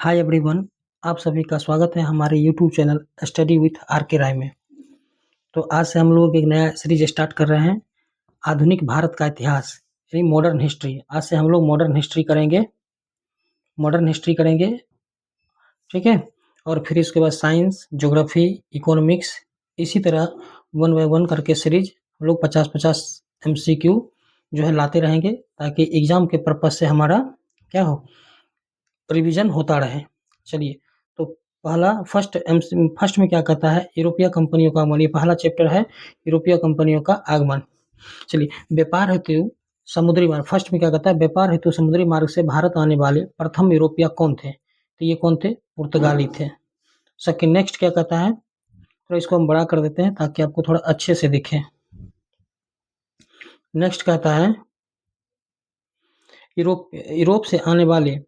Hi everyone, आप सभी का स्वागत है हमारे YouTube channel study with R K Rai में। तो आज से हम लोग एक नया सीरीज स्टार्ट कर रहे हैं, आधुनिक भारत का इतिहास यानी मॉडर्न हिस्ट्री। आज से हम लोग मॉडर्न हिस्ट्री करेंगे, ठीक है। और फिर इसके बाद साइंस, ज्योग्राफी, इकोनॉमिक्स, इसी तरह वन बाय वन करके सीरीज हम लोग 50-50 MCQ जो है लाते रहेंगे, ताकि एग्जाम के पर्पज से हमारा क्या हो, रिवीजन होता रहे। चलिए, तो फर्स्ट में क्या कहता है, यूरोपीय कंपनियों का आगमन। ये पहला चैप्टर है, यूरोपीय कंपनियों का आगमन। चलिए, व्यापार हेतु समुद्री मार्ग। फर्स्ट में क्या कहता है, व्यापार हेतु समुद्री मार्ग से भारत आने वाले प्रथम यूरोपीय कौन थे? तो ये कौन थे? पुर्तगाली थे। सेकंड, नेक्स्ट क्या कहता है, तो इसको हम बड़ा कर देते हैं ताकि आपको थोड़ा अच्छे से दिखे। नेक्स्ट कहता है, यूरोप यूरोप से आने वाले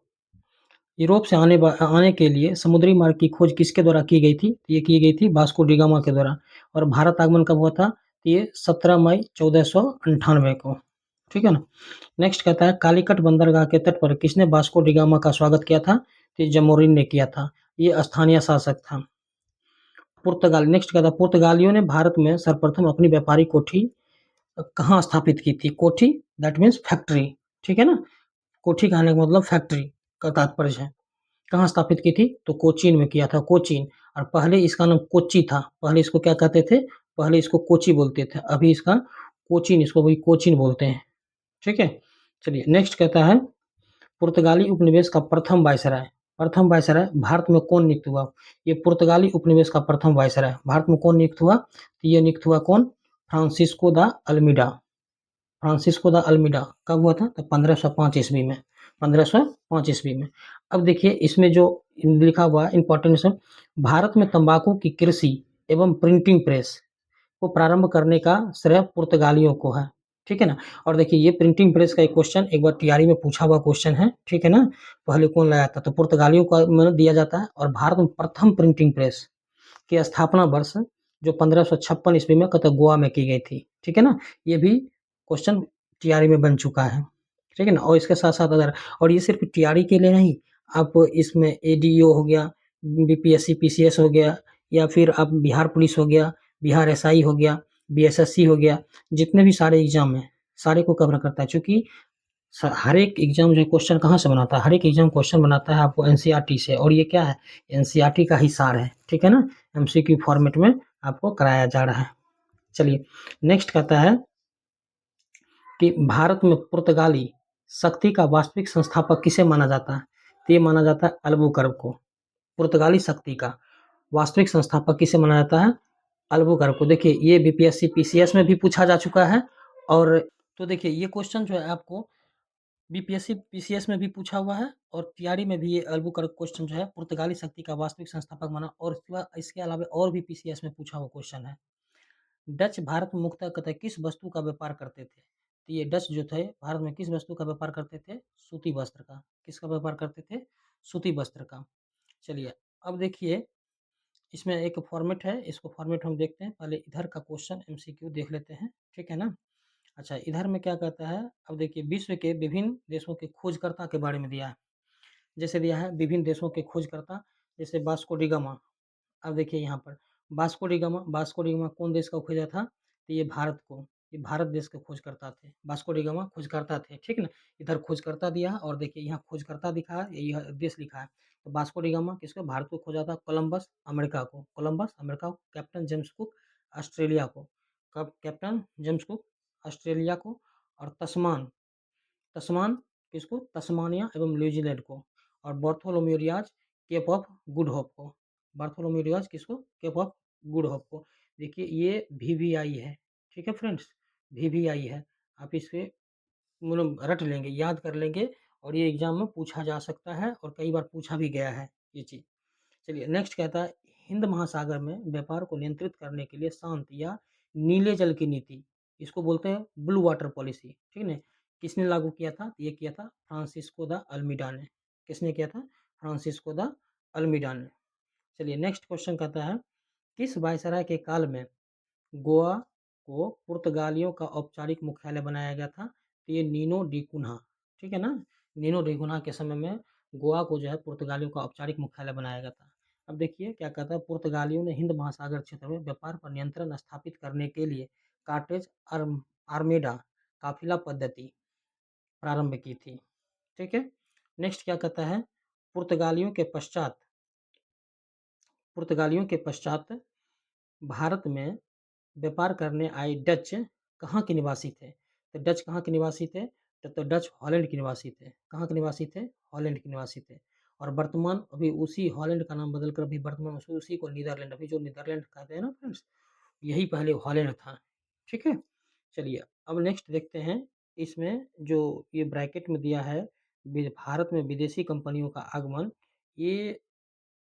यूरोप से आने के लिए समुद्री मार्ग की खोज किसके द्वारा की गई थी? ये की गई थी वास्को डी गामा के द्वारा। और भारत आगमन कब हुआ था? ये 17 मई 1498 को, ठीक है ना। नेक्स्ट कहता है, कालीकट बंदरगाह के तट पर किसने वास्को डी गामा का स्वागत किया था? तो जमोरिन ने किया था, ये स्थानीय शासक था। पुर्तगाल, नेक्स्ट कहता है, पुर्तगालियों ने भारत में सर्वप्रथम अपनी व्यापारिक कोठी कहाँ स्थापित की थी? कोठी दैट मीन्स फैक्ट्री, ठीक है ना। कोठी कहने का मतलब फैक्ट्री का तात्पर्य है। कहाँ स्थापित की थी? तो कोचीन में किया था, कोचीन। और पहले इसका नाम कोच्चि था। पहले इसको क्या कहते थे? पहले इसको कोची बोलते थे, अभी इसका कोचीन, इसको वही कोचीन बोलते हैं, ठीक है। चलिए, नेक्स्ट कहता है, पुर्तगाली उपनिवेश का प्रथम वायसराय भारत में कौन नियुक्त हुआ? ये पुर्तगाली उपनिवेश का प्रथम वायसराय भारत में कौन नियुक्त हुआ? तो ये नियुक्त हुआ कौन? Francisco de Almeida. Francisco de Almeida कब हुआ था? तो 1505 ईस्वी में, 1505 ईस्वी में। अब देखिए, इसमें जो लिखा हुआ इंपॉर्टेंस है, भारत में तंबाकू की कृषि एवं प्रिंटिंग प्रेस को प्रारंभ करने का श्रेय पुर्तगालियों को है, ठीक है ना। और देखिए, ये प्रिंटिंग प्रेस का एक क्वेश्चन एक बार टीआरई में पूछा हुआ क्वेश्चन है, ठीक है ना। पहले कौन लाया था? तो पुर्तगालियों का मतलब दिया जाता है। और भारत में प्रथम प्रिंटिंग प्रेस की स्थापना वर्ष जो 1556 ईस्वी में कतई गोवा में की गई थी, ठीक है ना। ये भी क्वेश्चन टीआरई में बन चुका है, ठीक है ना। और इसके साथ साथ अगर, और ये सिर्फ टीआरई के लिए नहीं, आप इसमें एडीओ हो गया, बीपीएससी पीसीएस हो गया, या फिर आप बिहार पुलिस हो गया, बिहार एसआई हो गया, बीएसएससी हो गया, जितने भी सारे एग्जाम है सारे को कवर करता है। चूंकि हर एक एग्जाम जो क्वेश्चन कहाँ से बनाता है, हर एक एग्जाम क्वेश्चन बनाता है आपको एनसीईआरटी से। और ये क्या है? एनसीईआरटी का ही सार है, ठीक है ना। एमसीक्यू फॉर्मेट में आपको कराया जा रहा है। चलिए, नेक्स्ट कहता है कि भारत में पुर्तगाली शक्ति का वास्तविक संस्थापक किसे माना जाता है? तो ये माना जाता है अल्बुकर्क को। पुर्तगाली शक्ति का वास्तविक संस्थापक किसे माना जाता है? अल्बुकर्क को। देखिए, ये बीपीएससी पीसीएस में भी पूछा जा चुका है। और तो देखिए, ये क्वेश्चन जो है आपको बीपीएससी पीसीएस में भी पूछा हुआ है, और टीआरई में भी ये अल्बुकर्क क्वेश्चन जो है पुर्तगाली शक्ति का वास्तविक संस्थापक माना। और इसके अलावा और भी पीसीएस में पूछा हुआ क्वेश्चन है। डच भारत में मुख्यतः कतई किस वस्तु का व्यापार करते थे? तो ये डच जो थे भारत में किस वस्तु का व्यापार करते थे? सूती वस्त्र का। किसका व्यापार करते थे? सूती वस्त्र का। चलिए, अब देखिए, इसमें एक फॉर्मेट है, इसको फॉर्मेट हम देखते हैं। पहले इधर का क्वेश्चन एमसीक्यू देख लेते हैं, ठीक है ना। अच्छा, इधर में क्या कहता है, अब देखिए, विश्व के विभिन्न देशों के खोजकर्ता के बारे में दिया है। जैसे दिया है विभिन्न देशों के खोजकर्ता, जैसे वास्को डी गामा। अब देखिए यहाँ पर वास्को डी गामा कौन देश का खोजा था? तो ये भारत को, ये भारत देश के खोजकर्ता थे। वास्को डी गामा खोजकर्ता थे, ठीक है ना। इधर खोजकर्ता दिया है, और देखिए यहाँ खोजकर्ता दिखा है, यह देश लिखा है। तो वास्को डी गामा किसको? भारत को खोजा था। कोलंबस अमेरिका को, कैप्टन जेम्स कुक ऑस्ट्रेलिया को, कब कैप्टन जेम्स कुक ऑस्ट्रेलिया को। और तस्मान तस्मान किसको? तस्मानिया एवं न्यूजीलैंड को। और Bartholomew Dias Cape of Good Hope को। बार्थोलोम्यू डियाज किसको? केप ऑफ गुड होप को। देखिए, ये वीवीआई है, ठीक है फ्रेंड्स, वीवीआई है। आप इसे मतलब रट लेंगे, याद कर लेंगे, और ये एग्जाम में पूछा जा सकता है, और कई बार पूछा भी गया है ये चीज़। चलिए, नेक्स्ट कहता है, हिंद महासागर में व्यापार को नियंत्रित करने के लिए शांत या नीले जल की नीति, इसको बोलते हैं ब्लू वाटर पॉलिसी, ठीक है। किसने लागू किया था? ये किया था फ्रांसिस्को द अल्मीडा ने। किसने किया था? फ्रांसिस्को द अल्मीडा ने। चलिए, नेक्स्ट क्वेश्चन कहता है, किस वायसराय के काल में गोवा को पुर्तगालियों का औपचारिक मुख्यालय बनाया गया था? तो ये नीनो डी कुन्हा, ठीक है ना। नीनो डी कुन्हा के समय में गोवा को जो है पुर्तगालियों का औपचारिक मुख्यालय बनाया गया था। अब देखिए क्या कहता है, पुर्तगालियों ने हिंद महासागर क्षेत्र में व्यापार पर नियंत्रण स्थापित करने के लिए कार्टेज आर्मेडा काफिला पद्धति प्रारंभ की थी। ठीक है। नेक्स्ट क्या कहता है, पुर्तगालियों के पश्चात पुर्तगालियों के पश्चात भारत में व्यापार करने आए डच कहाँ के निवासी थे? तो डच कहाँ के निवासी थे? तो डच हॉलैंड के निवासी थे। कहाँ के निवासी थे? हॉलैंड के निवासी थे। और वर्तमान अभी उसी हॉलैंड का नाम बदलकर अभी वर्तमान उसी को नीदरलैंड, अभी जो नीदरलैंड कहते हैं ना फ्रेंड्स, यही पहले हॉलैंड था। ठीक है। चलिए अब नेक्स्ट देखते हैं, इसमें जो ये ब्रैकेट में दिया है, भारत में विदेशी कंपनियों का आगमन, ये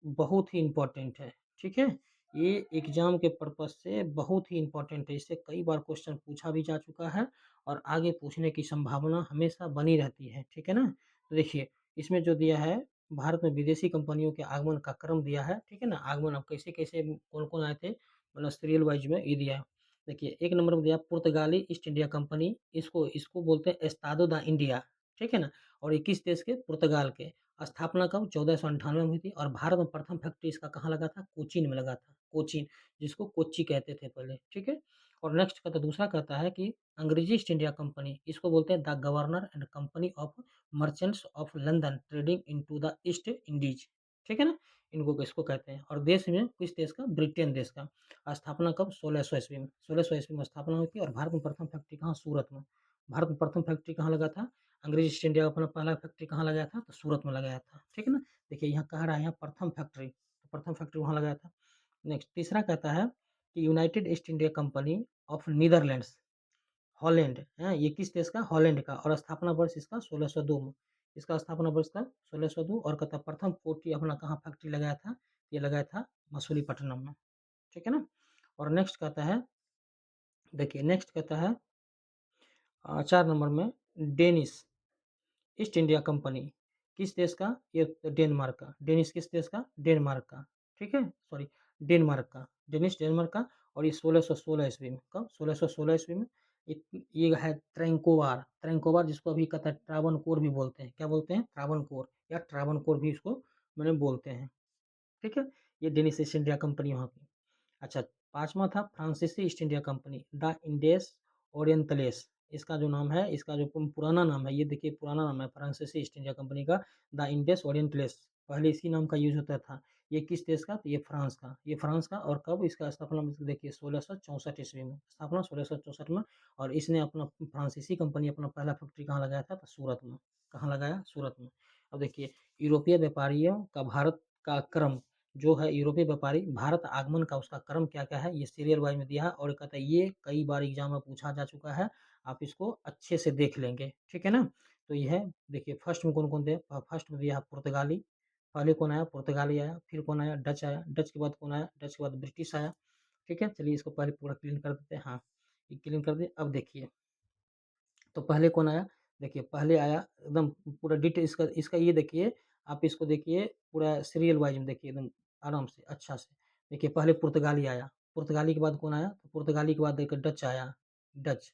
बहुत ही इम्पोर्टेंट है। ठीक है। ये एग्जाम के पर्पज से बहुत ही इम्पोर्टेंट है, इससे कई बार क्वेश्चन पूछा भी जा चुका है और आगे पूछने की संभावना हमेशा बनी रहती है। ठीक है ना। तो देखिए इसमें जो दिया है, भारत में विदेशी कंपनियों के आगमन का क्रम दिया है। ठीक है ना, आगमन अब कैसे कैसे कौन कौन आए थे, मतलब सीरियल वाइज में ये दिया है। देखिए एक नंबर में दिया पुर्तगाली ईस्ट इंडिया कंपनी, इसको इसको बोलते हैं एस्तादो दा इंडिया। ठीक है ना। और 21 देश के पुर्तगाल के, स्थापना कब 1498 में हुई थी। और भारत में प्रथम फैक्ट्री इसका कहाँ लगा था? कोचीन में लगा था। कोचीन, जिसको कोच्चि कहते थे पहले। ठीक है। और नेक्स्ट कहता दूसरा कहता है कि अंग्रेजी ईस्ट इंडिया कंपनी, इसको बोलते हैं the governor and company of merchants of London trading into the east Indies. ठीक है ना, इनको इसको कहते हैं। और देश में किस देश का? ब्रिटेन देश का। स्थापना कब? 1600 ईस्वी में। 1600 ईस्वी में स्थापना हुई थी। और भारत में प्रथम फैक्ट्री कहाँ? सूरत में। भारत में प्रथम फैक्ट्री कहाँ लगा था? अंग्रेज ईस्ट इंडिया अपना पहला फैक्ट्री कहाँ लगाया था? तो सूरत में लगाया था। ठीक है ना। देखिए यहाँ कह रहा है, यहाँ प्रथम फैक्ट्री, तो प्रथम फैक्ट्री वहाँ लगाया था। नेक्स्ट तीसरा कहता है कि United east India company of Netherlands, Holland है, ये किस देश का? हॉलैंड का। और स्थापना वर्ष इसका 1602 में। इसका स्थापना वर्ष का 1602। और कहता प्रथम कोठी अपना कहाँ फैक्ट्री लगाया था? ये लगाया था मसूलीपट्टनम में। ठीक है ना। और नेक्स्ट कहता है, देखिए नेक्स्ट कहता है 4 नंबर में डेनिश ईस्ट इंडिया कंपनी किस देश का? ये डेनमार्क का। डेनिश किस देश का? डेनमार्क का। ठीक है, सॉरी, डेनमार्क का, डेनिश डेनमार्क का। और ये 1616 ईस्वी में। कब? 1616 ईस्वी में। ये है ट्रैंकोवार, ट्रैंकोवार जिसको अभी कहता है ट्रावनकोर भी बोलते हैं। क्या बोलते हैं? ट्रावनकोर या ट्रावनकोर भी इसको मैंने बोलते हैं। ठीक है। ये डेनिश ईस्ट इंडिया कंपनी वहाँ की। अच्छा, पाँचवाँ था फ्रांसीसी ईस्ट इंडिया कंपनी, द इंडेस ओरिएंटलेस। इसका जो नाम है, इसका जो पुराना नाम है, ये देखिए पुराना नाम है फ्रांसीसी ईस्ट इंडिया कंपनी का, द इंडेस ओरिएंटलेस। पहले इसी नाम का यूज होता था। ये किस देश का? तो ये फ्रांस का। ये फ्रांस का। और कब इसका स्थापना? देखिए 1664 ईस्वी में स्थापना, 1664 में। और इसने अपना फ्रांसीसी कंपनी अपना पहला फैक्ट्री कहाँ लगाया था? तो सूरत में। कहाँ लगाया? सूरत में। अब देखिए यूरोपीय व्यापारियों का भारत का क्रम, जो है यूरोपीय व्यापारी भारत आगमन का उसका क्रम क्या-क्या है, ये सीरियल वाइज में दिया है। और कहता है ये कई बार एग्जाम में पूछा जा चुका है, आप इसको अच्छे से देख लेंगे। ठीक है ना। तो ये है, देखिए फर्स्ट में कौन-कौन थे? फर्स्ट में दिया है पुर्तगाली। पहले कौन आया? पुर्तगाली आया। फिर कौन आया? डच आया। डच के बाद कौन आया? डच के बाद ब्रिटिश आया। ठीक है, चलिए इसको पहले पूरा क्लीन कर देते हैं। हाँ, ये क्लीन कर दिए। अब देखिए, तो पहले कौन आया? देखिए पहले आया एकदम पूरा डिटेल, इसका इसका ये देखिए, आप इसको देखिए पूरा सीरियल वाइज में देखिए एकदम आराम से अच्छा से। देखिए पहले पुर्तगाली आया। पुर्तगाली के बाद कौन आया? तो पुर्तगाली के बाद देखिए डच आया। डच।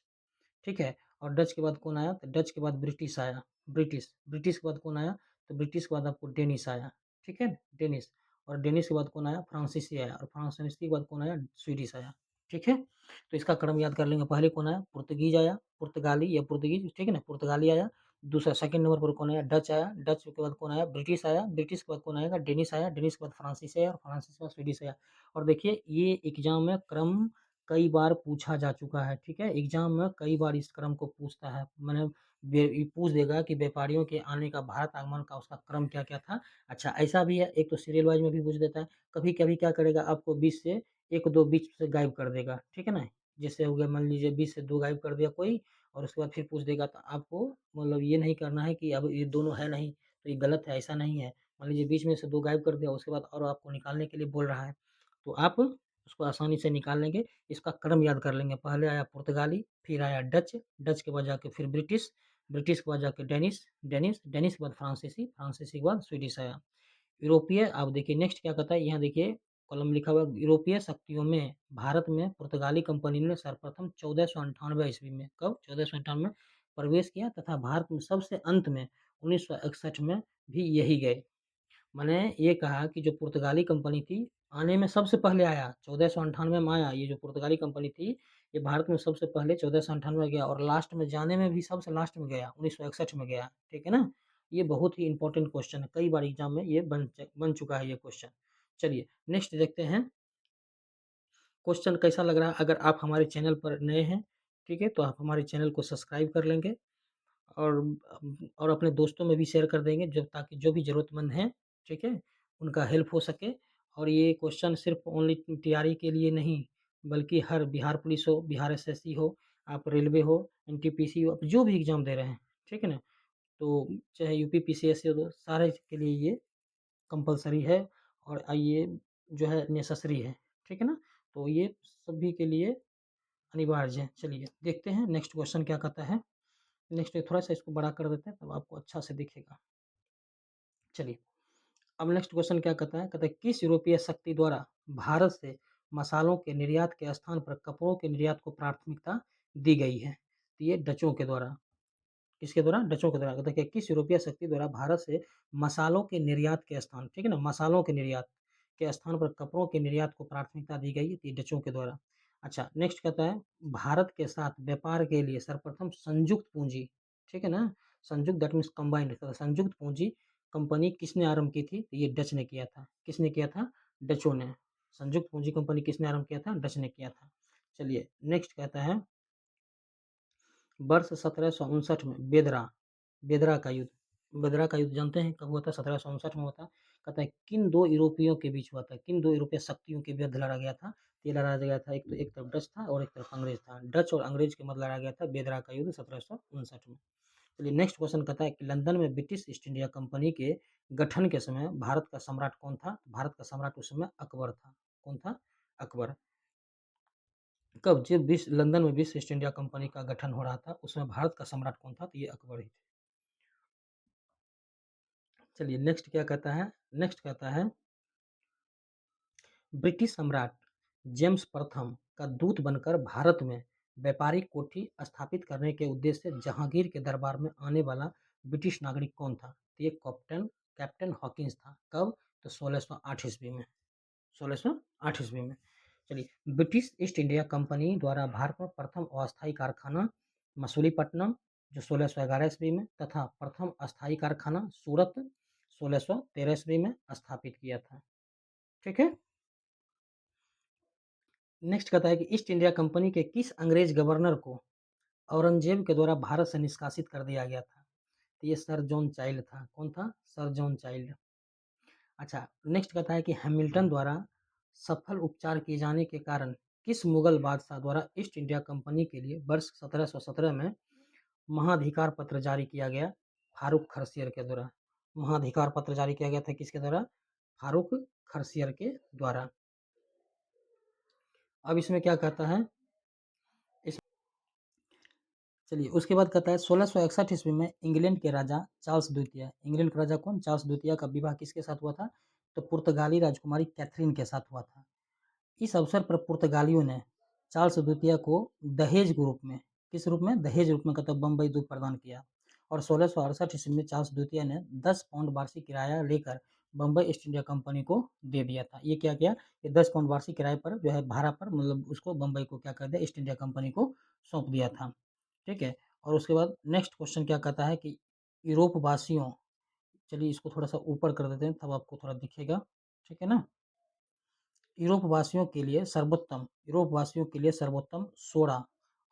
ठीक है। और डच के बाद कौन आया? तो डच के बाद ब्रिटिश आया। ब्रिटिश। ब्रिटिश के बाद कौन आया? तो ब्रिटिश के बाद आपको डेनिश आया। ठीक है, डेनिश। और डेनिश के बाद कौन आया? फ्रांसीसी आया। और फ्रांसीसी के बाद कौन आया? स्वीडिश आया। ठीक है। तो इसका क्रम याद कर लेंगे। पहले कौन आया? पुर्तगीज आया, पुर्तगाली या पुर्तगीज। ठीक है ना, पुर्तगाली आया। दूसरा सेकंड नंबर पर कौन आया? डच आया। डच के बाद कौन आया? ब्रिटिश आया। ब्रिटिश के बाद कौन आएगा? डेनिश आया। डेनिश के बाद फ्रांसीसी आया। और फ्रांसीसी के बाद स्वीडिश आया। और देखिए ये एग्जाम में क्रम कई बार पूछा जा चुका है। ठीक है, एग्जाम में कई बार इस क्रम को पूछता है। मैंने ये पूछ देगा कि व्यापारियों के आने का, भारत आगमन का उसका क्रम क्या क्या था। अच्छा ऐसा भी है, एक तो सीरियल वाइज में भी पूछ देता है। कभी कभी क्या करेगा, आपको 20 से एक दो बीच से गायब कर देगा। ठीक है ना, जैसे हो गया मान लीजिए 20 से 2 गायब कर दिया कोई, और उसके बाद फिर पूछ देगा। तो आपको मतलब ये नहीं करना है कि अब ये दोनों है नहीं तो ये गलत है, ऐसा नहीं है। मान लीजिए बीच में से 2 गायब कर दिया, उसके बाद और आपको निकालने के लिए बोल रहा है, तो आप उसको आसानी से निकाल लेंगे। इसका क्रम याद कर लेंगे। पहले आया पुर्तगाली, फिर आया डच, डच के बाद जाके फिर ब्रिटिश, ब्रिटिश के बाद जाके डेनिश, डेनिश, डेनिश के बाद फ्रांसीसी, फ्रांसीसी के बाद स्वीडिश आया। यूरोपीय, अब देखिए नेक्स्ट क्या कहता है, यहाँ देखिए कॉलम लिखा हुआ है, यूरोपीय शक्तियों में भारत में पुर्तगाली कंपनी ने सर्वप्रथम 1498 ईस्वी में, कब? 1498 में प्रवेश किया तथा भारत में सबसे अंत में 1961 में भी यही गए। मैंने ये कहा कि जो पुर्तगाली कंपनी थी, आने में सबसे पहले आया, 1498 में आया। ये जो पुर्तगाली कंपनी थी, ये भारत में सबसे पहले 1498 में गया और लास्ट में जाने में भी सबसे लास्ट में गया, 1961 में गया। ठीक है ना? ये बहुत ही इंपॉर्टेंट क्वेश्चन है, कई बार एग्जाम में ये बन चुका है ये क्वेश्चन। चलिए नेक्स्ट देखते हैं, क्वेश्चन कैसा लग रहा है। अगर आप हमारे चैनल पर नए हैं, ठीक है, तो आप हमारे चैनल को सब्सक्राइब कर लेंगे और अपने दोस्तों में भी शेयर कर देंगे, जब ताकि जो भी ज़रूरतमंद हैं, ठीक है, उनका हेल्प हो सके। और ये क्वेश्चन सिर्फ ओनली तैयारी के लिए नहीं, बल्कि हर बिहार पुलिस हो, बिहार एसएससी हो, आप रेलवे हो, एनटीपीसी हो, आप जो भी एग्ज़ाम दे रहे हैं, ठीक है ना, तो चाहे यूपी पीसीएससी हो, तो सारे के लिए ये कंपलसरी है और ये जो है नेसेसरी है। ठीक है ना? तो ये सभी के लिए अनिवार्य है। चलिए देखते हैं नेक्स्ट क्वेश्चन क्या कहता है। नेक्स्ट थोड़ा-सा इसको बड़ा कर देते हैं, तब आपको अच्छा से दिखेगा। चलिए, अब नेक्स्ट क्वेश्चन क्या कहता है? कहता है किस यूरोपीय शक्ति द्वारा भारत से मसालों के निर्यात के स्थान पर कपड़ों के निर्यात को प्राथमिकता दी गई है? तो ये डचों के द्वारा। किसके द्वारा? डचों के द्वारा। कहता है कि किस यूरोपीय शक्ति द्वारा भारत से मसालों के निर्यात के स्थान, ठीक है ना? मसालों के निर्यात के स्थान पर कपड़ों के निर्यात को प्राथमिकता दी गई है? तो ये डचों के द्वारा। अच्छा, नेक्स्ट कहता है भारत के साथ व्यापार के लिए सर्वप्रथम संयुक्त पूंजी, ठीक है ना? संयुक्त दैट मीन्स कंबाइंड, संयुक्त पूंजी कंपनी किसने आरंभ की थी? तो ये डच ने किया था। किसने किया था? डचों ने। संयुक्त पूंजी कंपनी किसने आरंभ किया था? डच ने किया था। चलिए नेक्स्ट कहता है वर्ष 1759 में बेदरा का युद्ध, बेदरा का युद्ध जानते हैं कब हुआ था? 1759 में हुआ था। कहता है किन दो यूरोपियों के बीच हुआ था? किन दो यूरोपीय शक्तियों के बीच लड़ा गया था? ये लड़ा गया था, एक तरफ डच था और एक तरफ अंग्रेज था। डच और अंग्रेज के मध्य लड़ा गया था बेदरा का युद्ध 1759 में। चलिए नेक्स्ट क्वेश्चन कहता है कि लंदन में ब्रिटिश ईस्ट इंडिया कंपनी के गठन के समय भारत का सम्राट कौन था? भारत का सम्राट उस समय अकबर था। कौन था? अकबर। कब? जब लंदन में ब्रिटिश ईस्ट इंडिया कंपनी का गठन हो रहा था, उसमें भारत का सम्राट कौन था? तो ये अकबर ही थे। चलिए नेक्स्ट क्या कहता है? नेक्स्ट कहता है ब्रिटिश सम्राट जेम्स प्रथम का दूत बनकर भारत में व्यापारिक कोठी स्थापित करने के उद्देश्य से जहांगीर के दरबार में आने वाला ब्रिटिश नागरिक कौन था? तो ये कैप्टन हॉकिंस था। कब? तो 1608 ईस्वी में। 1608 ईस्वी में। चलिए ब्रिटिश ईस्ट इंडिया कंपनी द्वारा भारत में प्रथम अस्थायी कारखाना मसूलीपट्टनम जो 1611 ईस्वी में तथा प्रथम अस्थायी कारखाना सूरत 1613 ईस्वी में स्थापित किया था। ठीक है। नेक्स्ट कहता है कि ईस्ट इंडिया कंपनी के किस अंग्रेज गवर्नर को औरंगजेब के द्वारा भारत से निष्कासित कर दिया गया था? तो ये सर जॉन चाइल्ड था। कौन था? Sir John child. अच्छा, नेक्स्ट कहता है कि हैमिल्टन द्वारा सफल उपचार किए जाने के कारण किस मुगल बादशाह द्वारा ईस्ट इंडिया कंपनी के लिए वर्ष 1717 में महाधिकार पत्र जारी किया गया? फारूक खरसियर के द्वारा। महाधिकार पत्र जारी किया गया था किसके द्वारा? फारूक खरसियर के द्वारा। अब इसमें क्या कहता है? चलिए उसके बाद कहता है 1661 ईस्वी में इंग्लैंड के राजा चार्ल्स द्वितीय, इंग्लैंड का राजा कौन? चार्ल्स द्वितीय का विवाह किसके साथ हुआ था? तो पुर्तगाली राजकुमारी कैथरीन के साथ हुआ था। इस अवसर पर पुर्तगालियों ने चार्ल्स द्वितीय को दहेज के रूप में, किस रूप में? दहेज रूप में कहता बम्बई द्वीप प्रदान किया और 1668 ईस्वी में चार्ल्स द्वितीय ने 10 पाउंड वार्षिक किराया लेकर बम्बई ईस्ट इंडिया कंपनी को दे दिया था। ये क्या किया? ये 10 पाउंड वार्षिक किराए पर जो है भाड़ा पर, मतलब उसको बम्बई को क्या कर दिया? ईस्ट इंडिया कंपनी को सौंप दिया था। ठीक है। और उसके बाद नेक्स्ट क्वेश्चन क्या कहता है कि यूरोप वासियों, चलिए इसको थोड़ा सा ऊपर कर देते हैं तब आपको थोड़ा दिखेगा। ठीक है ना? यूरोप वासियों के लिए सर्वोत्तम सोडा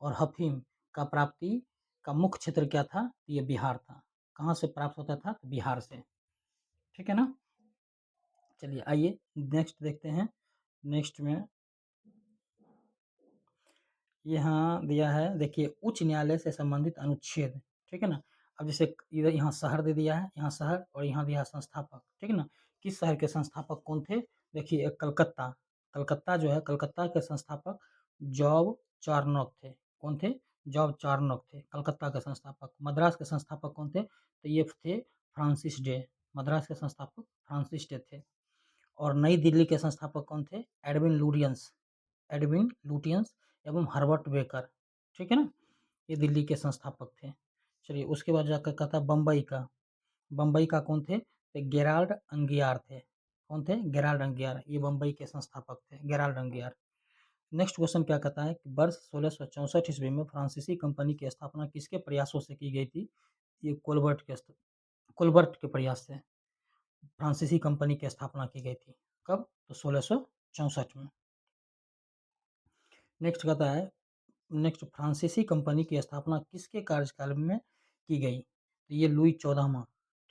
और अफीम का प्राप्ति का मुख्य क्षेत्र क्या था? ये बिहार था। कहाँ से प्राप्त होता था? तो बिहार से। ठीक है ना? चलिए आइए नेक्स्ट देखते हैं। नेक्स्ट में यहाँ दिया है, देखिए उच्च न्यायालय से संबंधित अनुच्छेद। ठीक है ना? अब जैसे इधर यहाँ शहर दे दिया है, यहाँ शहर और यहाँ दिया है संस्थापक। ठीक है ना? किस शहर के संस्थापक कौन थे? देखिए कलकत्ता, कलकत्ता जो है, कलकत्ता के संस्थापक जॉब चार्नोक थे। कौन थे? जॉब चार्नोक थे कलकत्ता के संस्थापक। मद्रास के संस्थापक कौन थे? तो ये थे फ्रांसिस डे। मद्रास के संस्थापक फ्रांसिस डे थे। और नई दिल्ली के संस्थापक कौन थे? एडविन लुटियंस एवं हर्बर्ट बेकर। ठीक है ना? ये दिल्ली के संस्थापक थे। चलिए उसके बाद जाकर कहता बम्बई का, बम्बई का कौन थे? तो गेराल्ड अंगियार थे। कौन थे? गेराल्ड अंगियार, ये बम्बई के संस्थापक थे, गेराल्ड अंगियार। नेक्स्ट क्वेश्चन क्या कहता है कि वर्ष 1664 ईस्वी में फ्रांसीसी कंपनी की स्थापना किसके प्रयासों से की गई थी? ये कोलबर्ट के प्रयास से फ्रांसीसी कंपनी की स्थापना की गई थी। कब? तो 1664 में। नेक्स्ट कहता है, नेक्स्ट फ्रांसीसी कंपनी की स्थापना किसके कार्यकाल में की गई? तो ये लुई 14वां,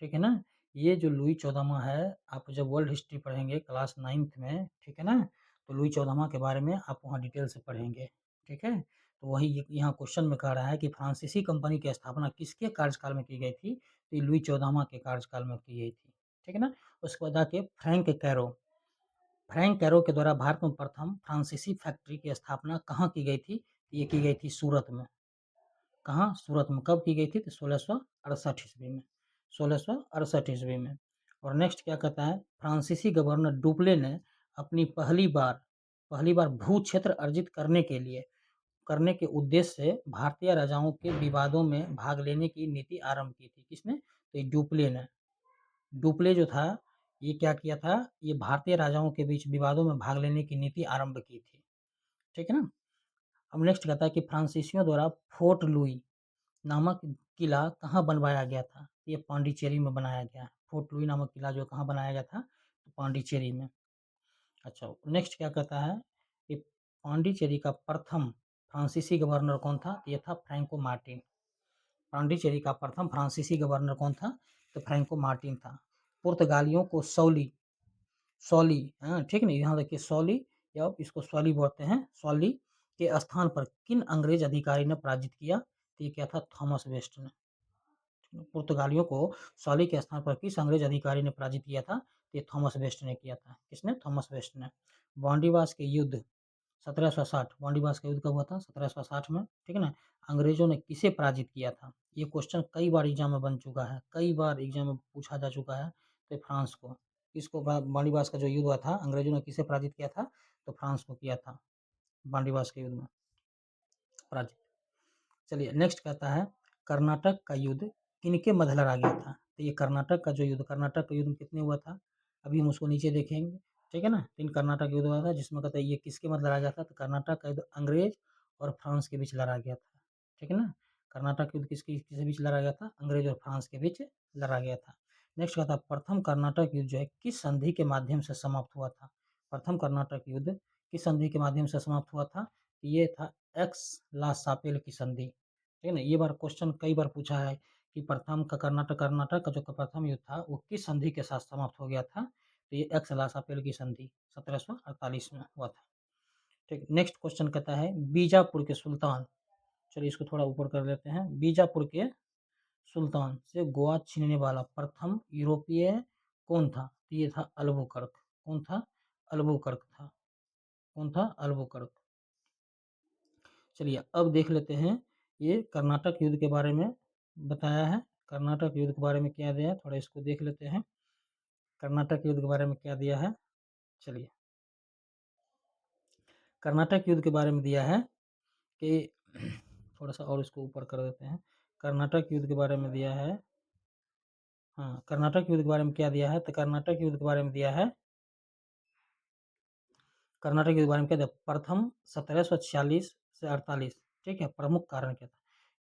ठीक है ना। ये जो लुई 14वां है, आप जब वर्ल्ड हिस्ट्री पढ़ेंगे क्लास 9th में, ठीक है ना, तो लुई 14वां के बारे में आप वहाँ डिटेल से पढ़ेंगे, ठीक है। तो वही यहाँ क्वेश्चन में कह रहा है कि फ्रांसीसी कंपनी की स्थापना किसके कार्यकाल में की गई थी? तो ये लुई 14वां के कार्यकाल में की गई थी, ठीक है ना। उसके बाद आके फ्रैंक कैरो के द्वारा भारत में प्रथम फ्रांसीसी फैक्ट्री की स्थापना कहाँ की गई थी? ये की गई थी सूरत में। कहाँ? सूरत में। कब की गई थी? तो 1668 ईस्वी में, 1668 ईस्वी में। और नेक्स्ट क्या कहता है, फ्रांसीसी गवर्नर डुप्ले ने अपनी पहली बार भू क्षेत्र अर्जित करने के उद्देश्य से भारतीय राजाओं के विवादों में भाग लेने की नीति आरंभ की थी। किसने? तो डुप्ले ने। डुप्ले जो था, ये क्या किया था? ये भारतीय राजाओं के बीच विवादों में भाग लेने की नीति आरंभ की थी, ठीक है ना। अब नेक्स्ट कहता है कि फ्रांसीसियों द्वारा फोर्ट लुई नामक किला कहाँ बनवाया गया था? ये पांडिचेरी में बनाया गया है। फोर्ट लुई नामक किला जो कहाँ बनाया गया था? तो पांडिचेरी में। अच्छा, नेक्स्ट क्या कहता है कि पांडिचेरी का प्रथम फ्रांसीसी गवर्नर कौन था? ये था फ्रैंको मार्टिन। पांडिचेरी का प्रथम फ्रांसीसी गवर्नर कौन था? तो फ्रैंको मार्टिन था। पुर्तगालियों को सौली, हाँ ठीक नहीं, यहाँ देखिए सौली, या इसको सौली बोलते हैं, सौली के स्थान पर किन अंग्रेज अधिकारी ने पराजित किया? तो ये क्या था? थॉमस वेस्ट ने। पुर्तगालियों को सौली के स्थान पर किस अंग्रेज अधिकारी ने पराजित किया था? तो ये थॉमस वेस्ट ने किया था। किसने? थॉमस वेस्ट ने। वांडीवास के युद्ध 1760, वांडीवास का युद्ध कब हुआ था? 1760 में, ठीक है ना। अंग्रेजों ने किसे पराजित किया था? ये क्वेश्चन कई बार एग्जाम में बन चुका है, कई बार एग्जाम में पूछा जा चुका है। तो फ्रांस को, इसको वांडीवास का जो युद्ध हुआ था, अंग्रेजों ने किसे पराजित किया था? तो फ्रांस को किया था वांडीवास के युद्ध में पराजित। चलिए नेक्स्ट कहता है, कर्नाटक का युद्ध किनके मध्य लड़ा गया था? तो ये कर्नाटक का युद्ध कितने हुआ था? अभी हम उसको नीचे देखेंगे, ठीक है ना। तीन कर्नाटक युद्ध हुआ था, जिसमें कहता है ये किसके मध्य लड़ा गया था? तो कर्नाटक का युद्ध अंग्रेज और फ्रांस के बीच लड़ा गया था, ठीक है ना। कर्नाटक युद्ध किसके बीच लड़ा गया था? अंग्रेज और फ्रांस के बीच लड़ा गया था। नेक्स्ट कहता है, प्रथम कर्नाटक युद्ध जो है किस संधि के माध्यम से समाप्त हुआ था? प्रथम कर्नाटक युद्ध किस संधि के माध्यम से समाप्त हुआ था? ये था एक्स ला सापेल की संधि, ठीक है ना। ये बार क्वेश्चन कई बार पूछा है कि प्रथम का कर्नाटक का जो प्रथम युद्ध था वो किस संधि के साथ समाप्त हो गया था? तो ये एक्स ला सापेल की संधि 1748 में हुआ था, ठीक। नेक्स्ट क्वेश्चन कहता है, बीजापुर के सुल्तान, चलिए इसको थोड़ा ऊपर कर लेते हैं, बीजापुर के सुल्तान से गोवा छीनने वाला प्रथम यूरोपीय कौन था? तो ये था अल्बुकर्क। कौन था? अल्बुकर्क था। कौन था? अल्बुकर्क। चलिए अब देख लेते हैं, ये कर्नाटक युद्ध के बारे में बताया है। कर्नाटक युद्ध के बारे में क्या दिया है, थोड़ा इसको देख लेते हैं। कर्नाटक युद्ध के बारे में क्या दिया है? चलिए, कर्नाटक युद्ध के बारे में दिया है कि थोड़ा सा और इसको ऊपर कर देते हैं। कर्नाटक युद्ध के बारे में दिया है, हाँ कर्नाटक युद्ध के बारे में क्या दिया है? तो कर्नाटक युद्ध के बारे में दिया है, कर्नाटक युद्ध के बारे में क्या दिया? प्रथम 1746 से 48, ठीक है। प्रमुख कारण क्या था?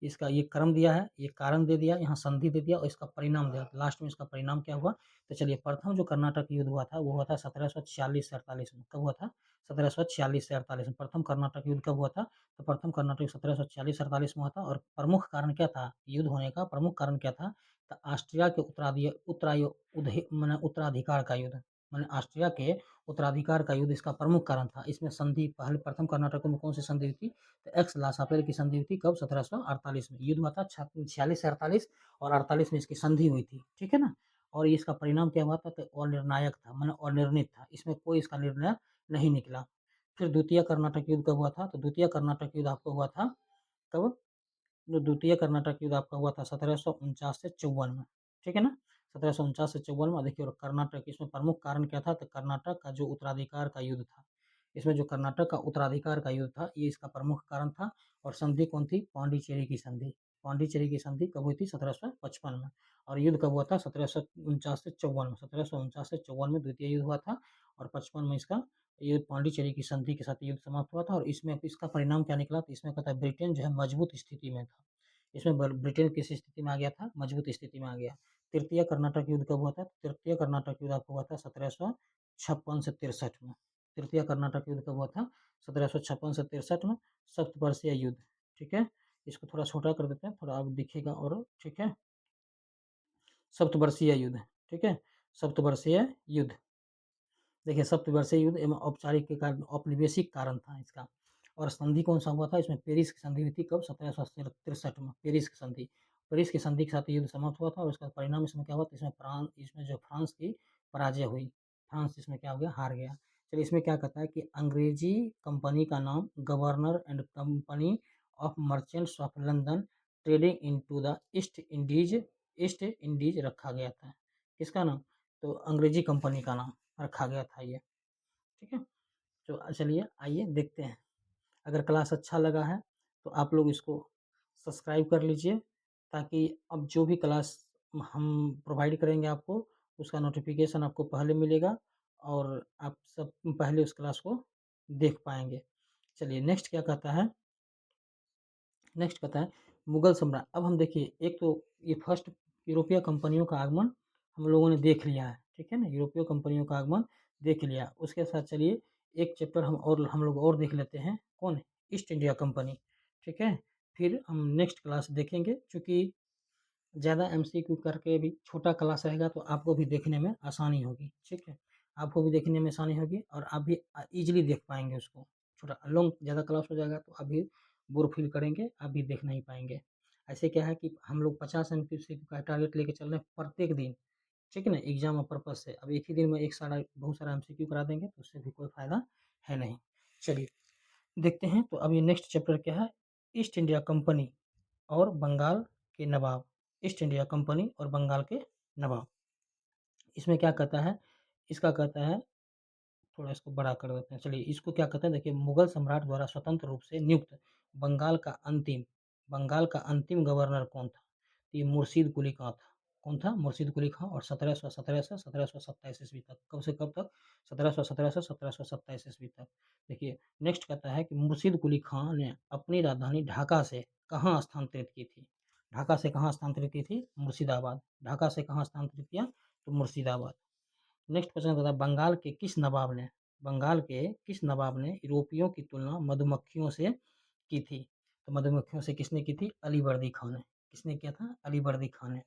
इसका ये क्रम दिया है, ये कारण दे दिया, यहाँ संधि दे दिया और इसका परिणाम दिया। लास्ट में इसका परिणाम क्या हुआ? तो चलिए, प्रथम जो कर्नाटक युद्ध हुआ था वो हुआ था 1746 से 48 में। कब हुआ था? 1746 से 48 में। प्रथम कर्नाटक युद्ध कब हुआ था? तो प्रथम कर्नाटक 1746 से 48 में हुआ था। और प्रमुख कारण क्या था युद्ध होने का? प्रमुख कारण क्या था? तो ऑस्ट्रिया के उत्तराधिकार का युद्ध, मैंने ऑस्ट्रिया के उत्तराधिकार का युद्ध इसका प्रमुख कारण था। इसमें संधि पहले प्रथम कर्नाटक में कौन सी संधि हुई थी? तो एक्स लासापेल की संधि हुई थी। कब? 1748 में। युद्ध हुआ था 46 से 48 और 48 में इसकी संधि हुई थी, ठीक है ना। और इसका परिणाम क्या हुआ था? तो अनिर्णायक था, मैंने अनिर्णित था, इसमें कोई इसका निर्णय नहीं निकला। फिर द्वितीय कर्नाटक युद्ध कब हुआ था? तो द्वितीय कर्नाटक युद्ध आपको हुआ था कब? जो द्वितीय कर्नाटक युद्ध आपका हुआ था 1749 से 54 में, ठीक है ना। 1749 से 54 में। देखिए, और कर्नाटक, इसमें प्रमुख कारण क्या था? तो कर्नाटक का जो उत्तराधिकार का युद्ध था, इसमें जो कर्नाटक का उत्तराधिकार का युद्ध था ये इसका प्रमुख कारण था। और संधि कौन थी? पांडिचेरी की संधि। पांडिचेरी की संधि कब हुई थी? 1755 में। और युद्ध कब हुआ था? 1749 से 54 में। 1749 से 54 में द्वितीय युद्ध हुआ था और 55 में इसका ये पांडिचेरी की संधि के साथ युद्ध समाप्त हुआ था। और इसमें इसका परिणाम क्या निकला? तो इसमें कहता है ब्रिटेन जो है मजबूत स्थिति में था। इसमें ब्रिटेन किस स्थिति में आ गया था? मजबूत स्थिति में आ गया। तृतीय कर्नाटक युद्ध कब हुआ था? तृतीय कर्नाटक युद्ध आपको हुआ था 1756 से 63 में। तृतीय कर्नाटक युद्ध कब हुआ था? 1756 से 63 में। सप्तवर्षीय युद्ध, ठीक है। इसको थोड़ा छोटा कर देते हैं, थोड़ा अब दिखेगा और, ठीक है। सप्तवर्षीय युद्ध, ठीक है। सप्तवर्षीय युद्ध, देखिए सप्तवर्षीय युद्ध एवं औपचारिक के कारण औपनिवेशिक कारण था इसका। और संधि कौन सा हुआ था? इसमें पेरिस की संधि हुई थी कब? 1763 में पेरिस की संधि। पेरिस की संधि के साथ युद्ध समाप्त हुआ था और उसका परिणाम इसमें क्या हुआ? इसमें जो फ्रांस की पराजय हुई, फ्रांस इसमें क्या हो गया? हार गया। चलिए इसमें क्या कहता है कि अंग्रेजी कंपनी का नाम governor and company of merchants of London trading into the east Indies रखा गया था। किसका नाम? तो अंग्रेजी कंपनी का नाम रखा गया था ये, ठीक है। तो चलिए आइए देखते हैं। अगर क्लास अच्छा लगा है तो आप लोग इसको सब्सक्राइब कर लीजिए, ताकि अब जो भी क्लास हम प्रोवाइड करेंगे आपको, उसका नोटिफिकेशन आपको पहले मिलेगा और आप सब पहले उस क्लास को देख पाएंगे। चलिए नेक्स्ट क्या कहता है? नेक्स्ट कहता है मुगल सम्राट। अब हम देखिए, एक तो ये फर्स्ट यूरोपीय कंपनियों का आगमन हम लोगों ने देख लिया है, ठीक है ना। यूरोपीय कंपनियों का आगमन देख लिया। उसके साथ चलिए एक चैप्टर हम लोग और देख लेते हैं। कौन? ईस्ट इंडिया कंपनी, ठीक है। फिर हम नेक्स्ट क्लास देखेंगे। चूँकि ज़्यादा एमसीक्यू करके भी छोटा क्लास रहेगा तो आपको भी देखने में आसानी होगी, ठीक है। आपको भी देखने में आसानी होगी और आप भी ईजिली देख पाएंगे उसको। छोटा लॉन्ग ज़्यादा क्लास हो जाएगा तो आप भी बोर फील करेंगे, आप भी देख नहीं पाएंगे। ऐसे क्या है कि हम लोग 50 एमसीक्यू का टारगेट लेके चल रहे हैं प्रत्येक दिन, ठीक है ना, एग्जाम पर्पज से। अब एक ही दिन में बहुत सारा एमसीक्यू करा देंगे तो उससे भी कोई फायदा है नहीं। चलिए देखते हैं। तो अब ये नेक्स्ट चैप्टर क्या है? ईस्ट इंडिया कंपनी और बंगाल के नवाब। ईस्ट इंडिया कंपनी और बंगाल के नवाब। इसमें क्या कहता है? इसका कहता है, थोड़ा इसको बड़ा कर देते हैं। चलिए इसको क्या कहते हैं, देखिए मुगल सम्राट द्वारा स्वतंत्र रूप से नियुक्त बंगाल का अंतिम बंगाल का अंतिम गवर्नर कौन था? ये मुर्शीद कुली खां था। कौन था? मुर्शीद कुली खां। और 1717 से 1727 ईस्वी तक। कब से कब तक? 1717 से 1727 ईस्वी तक। देखिए नेक्स्ट कहता है कि मुर्शीद कुली खां ने अपनी राजधानी ढाका से कहाँ स्थानांतरित की थी? ढाका से कहाँ स्थानांतरित की थी? मुर्शिदाबाद। ढाका से कहाँ स्थानांतरित किया? तो मुर्शिदाबाद। नेक्स्ट क्वेश्चन कहता है बंगाल के किस नवाब ने यूरोपियों की तुलना मधुमक्खियों से की थी? तो मधुमक्खियों से किसने की थी? अलीवर्दी खां ने। किसने किया था? अलीवर्दी खां ने।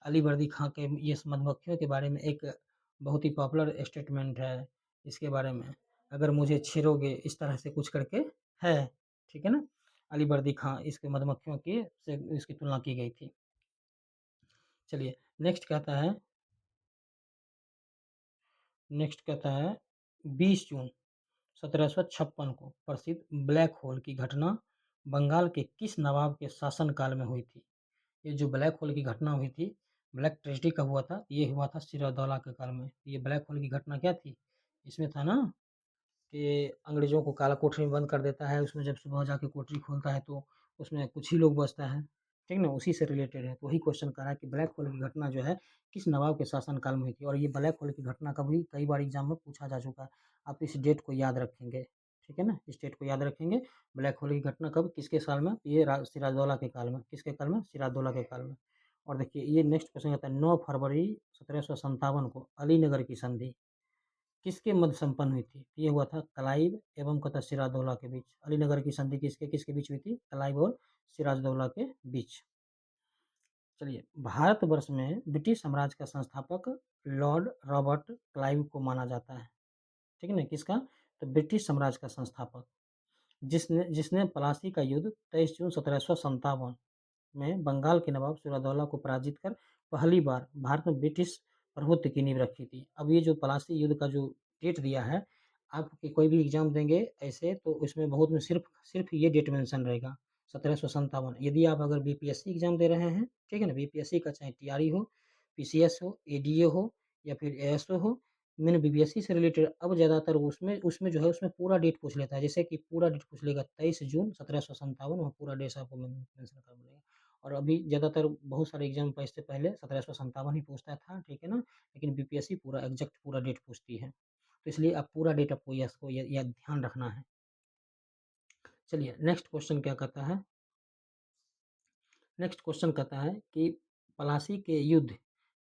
अलीवर्दी खां के ये मधुमक्खियों के बारे में एक बहुत ही पॉपुलर स्टेटमेंट है इसके बारे में, अगर मुझे छेड़ोगे इस तरह से कुछ करके है, ठीक है ना। अलीवर्दी खां इसके मधुमक्खियों की से इसकी तुलना की गई थी। चलिए नेक्स्ट कहता है 20 जून 1756 को प्रसिद्ध ब्लैक होल की घटना बंगाल के किस नवाब के शासनकाल में हुई थी? ये जो ब्लैक होल की घटना हुई थी, ब्लैक ट्रेजेडी कब हुआ था? ये हुआ था सिराजदौला के काल में। ये ब्लैक होल की घटना क्या थी? इसमें था ना कि अंग्रेजों को काला कोठरी में बंद कर देता है, उसमें जब सुबह जाके कोठरी खोलता है तो उसमें कुछ ही लोग बचता है, ठीक ना। उसी से रिलेटेड है। तो वही क्वेश्चन कर रहा है कि ब्लैक होल की घटना जो है किस नवाब के शासनकाल में हुई थी? और ये ब्लैक होल की घटना कभी कई बार एग्जाम में पूछा जा चुका है। आप इस डेट को याद रखेंगे, ठीक है ना, इस डेट को याद रखेंगे। ब्लैक होल की घटना कब किसके साल में? ये सिराजदौला के काल में। किसके काल में? सिराजदौला के काल में। और देखिए ये नेक्स्ट क्वेश्चन आता है 9 फरवरी 1757 को अलीनगर की संधि किसके मध्य संपन्न हुई थी? ये हुआ था क्लाइव एवं कतर सिराजदौला के बीच। अलीनगर की संधि किसके किसके बीच हुई थी? क्लाइव और सिराजदौला के बीच। चलिए भारतवर्ष में ब्रिटिश साम्राज्य का संस्थापक लॉर्ड रॉबर्ट क्लाइव को माना जाता है, ठीक है ना। किसका? तो ब्रिटिश साम्राज्य का संस्थापक, जिसने जिसने प्लासी का युद्ध 23 जून 1757 में बंगाल के नवाब सिराजदौला को पराजित कर पहली बार भारत में ब्रिटिश प्रभुत्व की नींव रखी थी। अब ये जो प्लासी युद्ध का जो डेट दिया है, आपके कोई भी एग्जाम देंगे ऐसे तो इसमें बहुत में सिर्फ सिर्फ ये डेट मेंशन रहेगा 1757। यदि आप अगर बीपीएससी एग्जाम दे रहे हैं, ठीक है ना, बीपीएससी का चाहे टीआरई हो, पीसीएस हो, एडीए हो या फिर एएसओ हो, मैंने बीपीएससी से रिलेटेड अब ज़्यादातर उसमें उसमें जो है उसमें पूरा डेट पूछ लेता है। जैसे कि पूरा डेट पूछ लेगा 23 जून 1757, वहाँ पूरा डेट आपको मेंशन कर मिलेगा। और अभी ज़्यादातर बहुत सारे एग्जाम इससे पहले 1757 ही पूछता था, ठीक है ना, लेकिन बीपीएससी पूरा एग्जैक्ट पूरा डेट पूछती है, तो इसलिए अब पूरा डेट आपको यह ध्यान रखना है। चलिए नेक्स्ट क्वेश्चन क्या कहता है, नेक्स्ट क्वेश्चन कहता है कि पलासी के युद्ध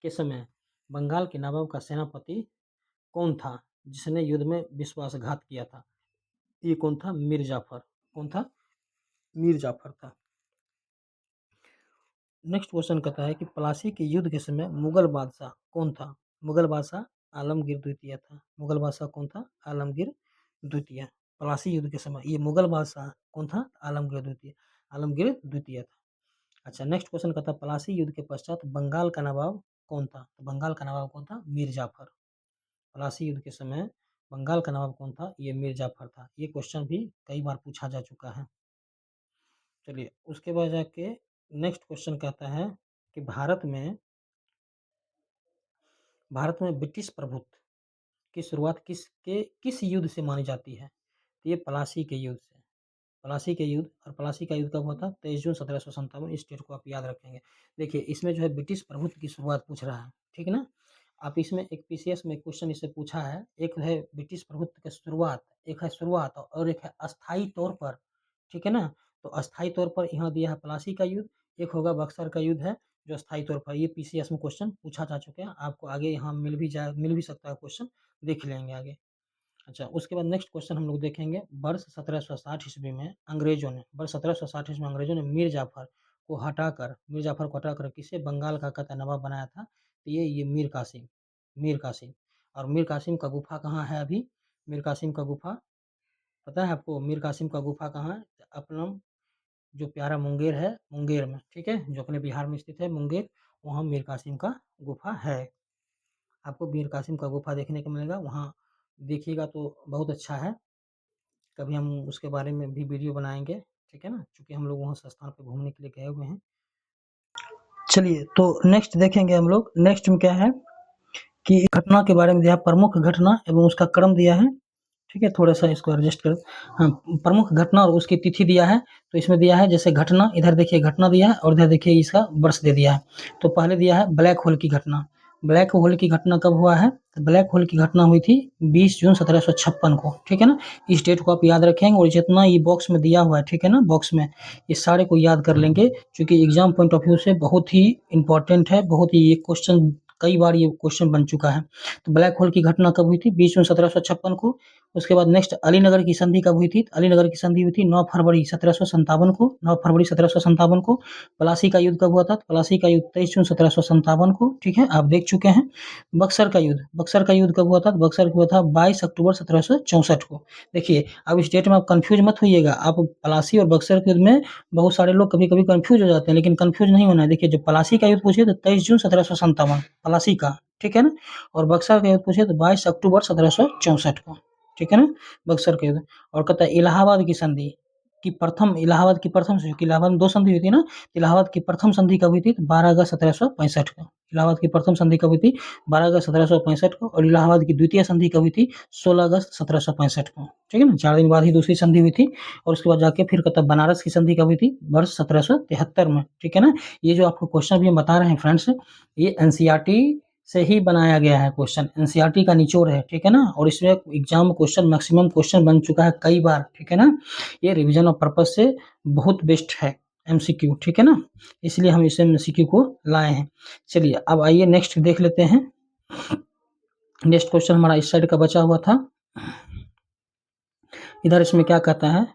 के समय बंगाल के नवाब का सेनापति कौन था जिसने युद्ध में विश्वासघात किया था? ये कौन था? मीर जाफर। कौन था? मीर जाफर था। नेक्स्ट क्वेश्चन कहता है कि पलासी के युद्ध के समय मुगल बादशाह कौन था? मुगल बादशाह आलमगीर द्वितीय था। मुगल बादशाह कौन था? आलमगीर द्वितीय। पलासी युद्ध के समय ये मुगल बादशाह कौन था? आलमगीर द्वितीय। आलमगीर द्वितीय था। अच्छा नेक्स्ट क्वेश्चन कहता है पलासी युद्ध के पश्चात बंगाल का नवाब कौन था? तो बंगाल का नवाब कौन था? मीर जाफर। पलासी युद्ध के समय बंगाल का नवाब कौन था? ये मीर जाफर था। ये क्वेश्चन भी कई बार पूछा जा चुका है। चलिए उसके बाद जाके नेक्स्ट क्वेश्चन कहता है कि भारत में ब्रिटिश प्रभुत्व की शुरुआत किस युद्ध से मानी जाती है? तो ये पलासी के युद्ध से। पलासी के युद्ध, और पलासी का युद्ध कब हुआ था? 23 जून 1757। इस डेट को आप याद रखेंगे। देखिए इसमें जो है ब्रिटिश प्रभुत्व की शुरुआत पूछ रहा है, ठीक है ना। आप इसमें एक पीसीएस में क्वेश्चन इससे पूछा है, एक है ब्रिटिश प्रभुत्व की शुरुआत, एक है शुरुआत और एक है अस्थायी तौर पर, ठीक है ना। तो अस्थायी तौर पर यहाँ दिया है पलासी का युद्ध, एक होगा बक्सर का युद्ध है जो अस्थायी तौर पर। ये पीसीएस में क्वेश्चन पूछा जा चुके हैं, आपको आगे यहाँ मिल भी सकता है क्वेश्चन, देख लेंगे आगे। अच्छा उसके बाद नेक्स्ट क्वेश्चन हम लोग देखेंगे, वर्ष 1760 ईस्वी में अंग्रेजों ने, वर्ष 1760 ईस्वी में अंग्रेजों ने मीर जाफर को हटाकर किसे बंगाल का कहता नवाब बनाया था? तो ये मीर कासिम। और मीर कासिम का गुफा कहाँ है अभी? मीर कासिम का गुफा पता है आपको? मीर कासिम का गुफा कहाँ है? अपना जो प्यारा मुंगेर है, मुंगेर में, ठीक है, जो अपने बिहार में स्थित है मुंगेर, वहाँ मीर कासिम का गुफा है। आपको मीर कासिम का गुफा देखने को मिलेगा, वहाँ देखिएगा तो बहुत अच्छा है। कभी हम उसके बारे में भी वीडियो बनाएंगे, ठीक है ना, क्योंकि हम लोग वहाँ स्थान पर घूमने के लिए गए हुए हैं। चलिए तो नेक्स्ट देखेंगे हम लोग, नेक्स्ट में क्या है कि घटना के बारे में दिया, प्रमुख घटना एवं उसका क्रम दिया है, ठीक है, थोड़ा सा इसको एडजस्ट कर। हाँ, प्रमुख घटना और उसकी तिथि दिया है। तो इसमें दिया है जैसे घटना, इधर देखिए घटना दिया है और इधर देखिए इसका वर्ष दे दिया है। तो पहले दिया है ब्लैक होल की घटना। ब्लैक होल की घटना कब हुआ है? तो ब्लैक होल की घटना हुई थी 20 जून 1756 को, ठीक है ना। इस डेट को आप याद रखेंगे और जितना ये बॉक्स में दिया हुआ है, ठीक है ना, बॉक्स में ये सारे को याद कर लेंगे, क्योंकि एग्जाम पॉइंट ऑफ व्यू से बहुत ही इंपॉर्टेंट है, बहुत ही ये क्वेश्चन कई बार ये क्वेश्चन बन चुका है। तो ब्लैक होल की घटना कब हुई थी? 20 जून 1756 को। उसके बाद नेक्स्ट अलीनगर की संधि कब हुई थी? अलीनगर की संधि हुई थी 9 फरवरी 1757 को। 9 फरवरी 1757 को। पलासी का युद्ध कब हुआ था? पलासी का युद्ध 23 जून 1757 को, ठीक है, आप देख चुके हैं। बक्सर का युद्ध कब हुआ था? बक्सर हुआ था 22 अक्टूबर 1764 को। देखिए अब इस डेट में आप कंफ्यूज मत होइएगा, आप पलासी और बक्सर के युद्ध में बहुत सारे लोग कभी कभी कंफ्यूज हो जाते हैं, लेकिन कंफ्यूज नहीं होना है। देखिए जो पलासी का युद्ध पूछिए तो 23 जून 1757 पलासी का, ठीक है ना, और बक्सर का युद्ध पूछिए तो 22 अक्टूबर 1764 को, ठीक है ना, बक्सर के युद्ध। और कहता है इलाहाबाद की संधि की प्रथम, इलाहाबाद की प्रथम, इलाहाबाद में 2 संधि हुई थी ना, इलाहाबाद की प्रथम संधि कब हुई थी? 12 अगस्त 1765 को। इलाहाबाद की प्रथम संधि कब हुई थी? 12 अगस्त 1765 को। और इलाहाबाद की द्वितीय संधि कब हुई थी? 16 अगस्त 1765 को, ठीक है ना, 4 दिन बाद ही दूसरी संधि हुई थी। और उसके बाद जाके फिर कहता बनारस की संधि कब हुई थी? वर्ष 1773 में, ठीक है ना। ये जो आपको क्वेश्चन भी हम बता रहे हैं फ्रेंड्स, ये एनसीईआरटी से ही बनाया गया है क्वेश्चन, एनसीईआरटी का निचोड़ है, ठीक है ना। और इसमें एग्जाम क्वेश्चन मैक्सिमम क्वेश्चन बन चुका है कई बार, ठीक है ना। ये रिवीजन और पर्पज से बहुत बेस्ट है एमसीक्यू, ठीक है ना, इसलिए हम इसे एमसीक्यू को लाए हैं। चलिए अब आइए नेक्स्ट देख लेते हैं। नेक्स्ट क्वेश्चन हमारा इस साइड का बचा हुआ था। इधर इसमें क्या कहता है?